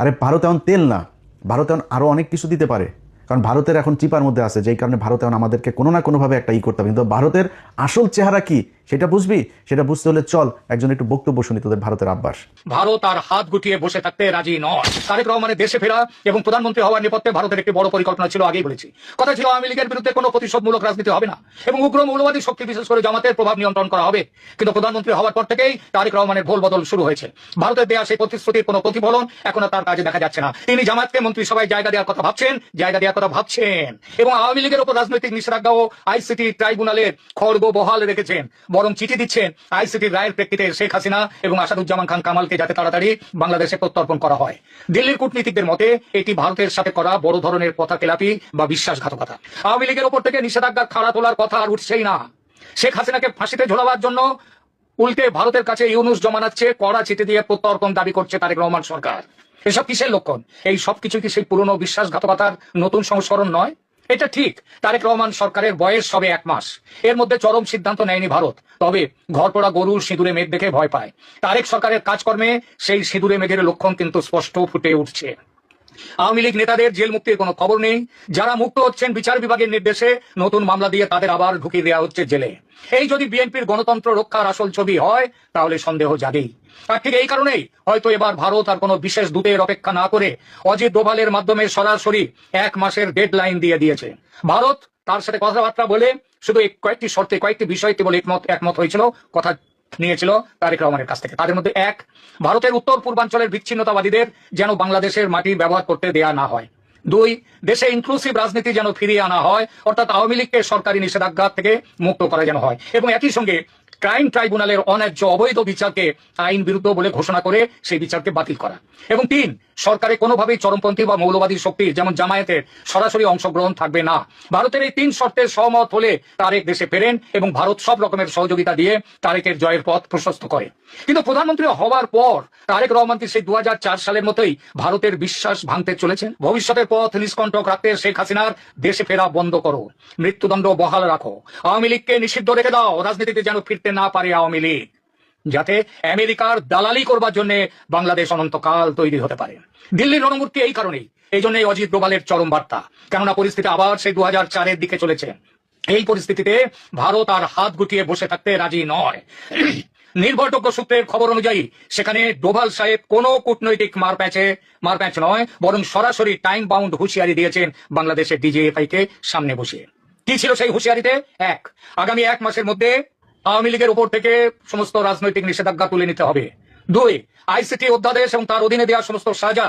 আরে ভারত এখন তেল না, ভারত এখন আরো অনেক কিছু দিতে পারে। কারণ ভারতের এখন চিপার মধ্যে আছে, যেই কারণে ভারত এখন আমাদেরকে কোনো না কোনোভাবে একটা করতে হবে। কিন্তু ভারতের আসল চেহারা কি সেটা বুঝবি, সেটা বুঝতে হলে চল একজন একটু বক্তব্য শুনি তোদের ভারতের আব্বাস। ভারত আর হাত গুটিয়ে বসে থাকতে রাজি নয়। তারেক রহমানের দেশে ফেরা এবং প্রধানমন্ত্রী হওয়ার নেপথ্যে ভারতের একটি বড় পরিকল্পনা ছিল, আগেই বলেছি। কথা ছিল আওয়ামী লীগের বিরুদ্ধে কোনো প্রতিশোধমূলক রাজনীতি হবে না এবং উগ্র মৌলবাদী শক্তি বিশেষ করে জামাতের প্রভাব নিয়ন্ত্রণ করা হবে। কিন্তু প্রধানমন্ত্রী হওয়ার পর থেকেই তারেক রহমানের ভোল বদল শুরু হয়েছে। ভারতের দেয়া সেই প্রতিশ্রুতির কোনো প্রতিফলন এখন আর তার কাজে দেখা যাচ্ছে না। তিনি জামাতকে মন্ত্রিসভায় জায়গা দেওয়ার কথা ভাবছেন এবং আওয়ামী লীগের উপর রাজনৈতিক নিষেধাজ্ঞা ও আইসিটি ট্রাইব্যুনালের খড়গ বহাল রেখেছেন, বরং চিঠি দিচ্ছেন আইসিটির রায়ের প্রেক্ষিতে শেখ হাসিনা এবং আসাদুজ্জামান খান কামালকে যাতে তাড়াতাড়ি বাংলাদেশে প্রত্যর্পণ করা হয়। দিল্লির কূটনীতিকদের মতে এটি ভারতের সাথে করা বড় ধরনের পথা-খেলাপি বা বিশ্বাসঘাতকতা। আওয়ামী লীগের ওপর থেকে নিষেধাজ্ঞার খাড়া তোলার কথা আর উঠছেই না। শেখ হাসিনাকে ফাঁসিতে ঝোলাবার জন্য উল্টে ভারতের কাছে ইউনুস জমানাচ্ছে, কড়া চিঠি দিয়ে প্রত্যর্পণ দাবি করছে তারেক রহমান সরকার। এসব কিসের লক্ষণ? এই সব কিছু কি সেই পুরনো বিশ্বাসঘাতকতার নতুন সংস্করণ নয়? এটা ঠিক, তারেক রহমান সরকারের বয়স সবে 1 মাস। এর মধ্যে চরম সিদ্ধান্ত নেয়নি ভারত, তবে ঘরপোড়া গরুর সিঁদুরে মেঘ দেখে ভয় পায়। তারেক সরকারের কাজকর্মে সেই সিঁদুরে মেঘের লক্ষণ কিন্তু স্পষ্ট ফুটে উঠছে। আওয়ামী লীগ নেতাদের জেল মুক্তির কোনো খবর নেই। যারা মুক্ত হচ্ছেন বিচার বিভাগের নির্দেশে নতুন মামলা দিয়ে তাদের আবার ঢুকিয়ে দেওয়া হচ্ছে জেলে। এই যদি বিএনপির গণতন্ত্র রক্ষার আসল ছবি হয় তাহলে সন্দেহ জাগেই। আর ঠিক এই কারণেই হয়তো এবার ভারত আর কোনো বিশেষ দূতের অপেক্ষা না করে অজিত ডোভালের মাধ্যমে সরাসরি 1 মাসের ডেডলাইন দিয়ে দিয়েছে। ভারত তার সাথে কথাবার্তা বলে শুধু কয়েকটি শর্তে, কয়েকটি বিষয় কেবল একমত হয়েছিল, কথা নিয়েছিল তারেক রহমানের কাছ থেকে। তাদের মধ্যে 1, ভারতের উত্তর পূর্বাঞ্চলের বিচ্ছিন্নতাবাদীদের যেন বাংলাদেশের মাটি ব্যবহার করতে দেয়া না হয়। 2, দেশে ইনক্লুসিভ রাজনীতি যেন ফিরিয়ে আনা হয়, অর্থাৎ আওয়ামী লীগকে সরকারি নিষেধাজ্ঞা থেকে মুক্ত করা যেন হয় এবং একই সঙ্গে ক্রাইম ট্রাইব্যুনালের অন্যায্য অবৈধ বিচারকে আইন বিরুদ্ধ বলে ঘোষণা করে সেই বিচারকে বাতিল করা এবং 3, সরকারে কোনোভাবেই চরমপন্থী বা মৌলবাদী শক্তির যেমন জামায়াতের সরাসরি অংশগ্রহণ থাকবে না। ভারতের এই 3 শর্তে সহমত হলে তারেক দেশে ফেরেন এবং ভারত সব রকমের সহযোগিতা দিয়ে তারেকের জয়ের পথ প্রশস্ত করে। কিন্তু প্রধানমন্ত্রী হওয়ার পর তারেক রহমান কি সেই 2004 সালের মতোই ভারতের বিশ্বাস ভাঙতে চলেছেন? ভবিষ্যতের পথ নিষ্কণ্টক রাখতে শেখ হাসিনার দেশে ফেরা বন্ধ করো, মৃত্যুদণ্ড বহাল রাখো, আওয়ামী লীগকে নিষিদ্ধ রেখে দাও, রাজনীতিতে যেন ফিরতে না পারে আওয়ামী লীগ, যাতে আমেরিকার দালালি করবার জন্য বাংলাদেশ অনন্তকাল তৈরি হতে পারে। দিল্লির রণমূর্তি এই কারণেই, এই জন্যই অজিত ডোভালের চরম বার্তা। কেননা পরিস্থিতি আবার সেই 2004-এর দিকে চলেছে। এই পরিস্থিতিতে ভারত আর হাত গুটিয়ে বসে থাকতে রাজি নয়। নির্ভরযোগ্য সূত্রের খবর অনুযায়ী সেখানে ডোভাল সাহেব কোনো কূটনৈতিক মারপ্যাচ নয়, বরং সরাসরি টাইম বাউন্ড হুঁশিয়ারি দিয়েছেন বাংলাদেশের ডিজিএফআই কে সামনে বসিয়ে। কি ছিল সেই হুঁশিয়ারিতে? 1, আগামী 1 মাসের মধ্যে আওয়ামী লীগের উপর থেকে সমস্ত রাজনৈতিক নিষেধাজ্ঞা তুলে নিতে হবে। 2, আইসিটি অধ্যাদেশ এবং তার অধীনে দেওয়া সমস্ত সাজা